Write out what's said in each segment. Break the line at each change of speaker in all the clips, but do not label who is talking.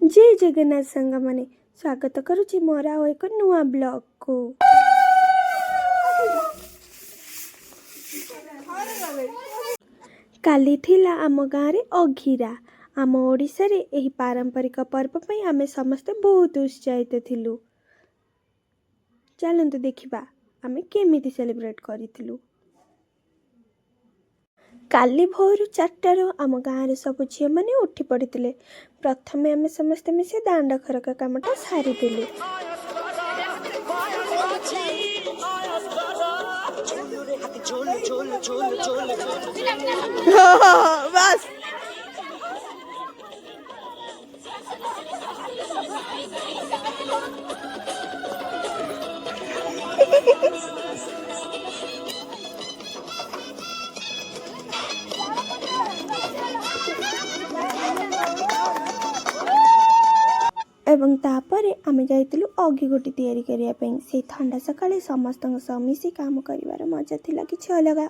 जय जगन्नाथ सांग माने स्वागत करुछि मोर आउ एक नुआ ब्लॉग को। काली थिला आम गाँव रे अघिरा। आम ओडिशा रे एही पारंपरिक पर्व पई आमे समस्त बहुत उत्साहित थिलु। चलंतु देखिबा आमे केमिति सेलिब्रेट करिथिलु। काली भोर 4टार आम गाँव सब झील मैंने उठी पड़ते। प्रथमे आम समस्ते मिसे दांड खरका कामटा सारीदेलु। बस एवं तापरे आमे जाइतिलु अगिगोटी तैयारी करिया पई। से ठंडा सकाळे समस्तଙ୍କ सह मिसी काम करिवार मजा थिला किछि अलगा।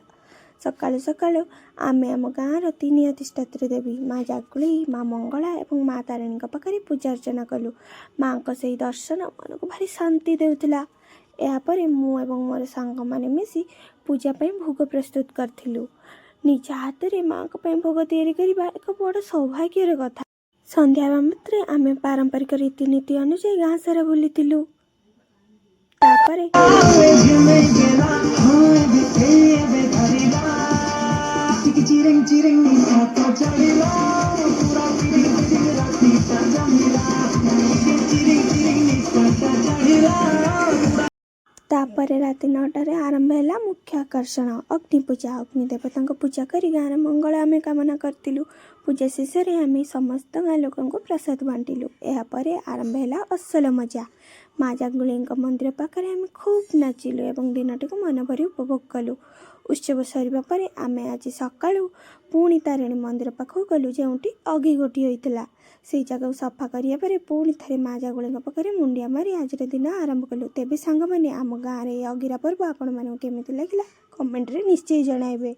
सकाळु सकाळु आमे आम गाँवर तीन अधिष्ठात्री देवी माँ जागुली, माँ मंगला और माँ तारिणी पाखे पूजा अर्चना कलु। माँ को सही दर्शन मन को भारी शांति देउथिला। यापर मु एवं मोर सांग माने मिसी पूजा पई भोग प्रस्तुत करथिलु। निज हाथ रे माँ को पई भोग तैयारी करिबा एक बड़ सौभाग्यर कथा। संध्या मात्रे आमे पारंपरिक रीतिनीति अनुसार गाँ सारा बुलीथिलु। तापरे तापरे राति 9टारे आरंभ है मुख्य आकर्षण अग्नि पूजा। अग्नि देवता पूजा करी गाँव मंगल आमे कामना करतिलु। पूजा शेष में आमे समस्त गाँ लोक प्रसाद बांटिलु। यापर आरंभ है असल मजा। माँ जागुली मंदिर पाखे आमे खूब नाचिलु एवं दिनटी को मन भरी उपभोग कलु। उत्सव सरिबा परे आमे आज सकाळु पुणी तारिणी मंदिर पाखक गलु जेउटी अगिगोटी होइतिला। से जगह सफा करिया परे पुणी थरे माँ जागुली पाखे मुंडिया मारी आज दिन आरंभ कलु। तेबे सांग माने आम गाँव रे अगिरा पर्व आपण मानकु केमिति लागिला कमेंट रे निश्चय जणाइबे।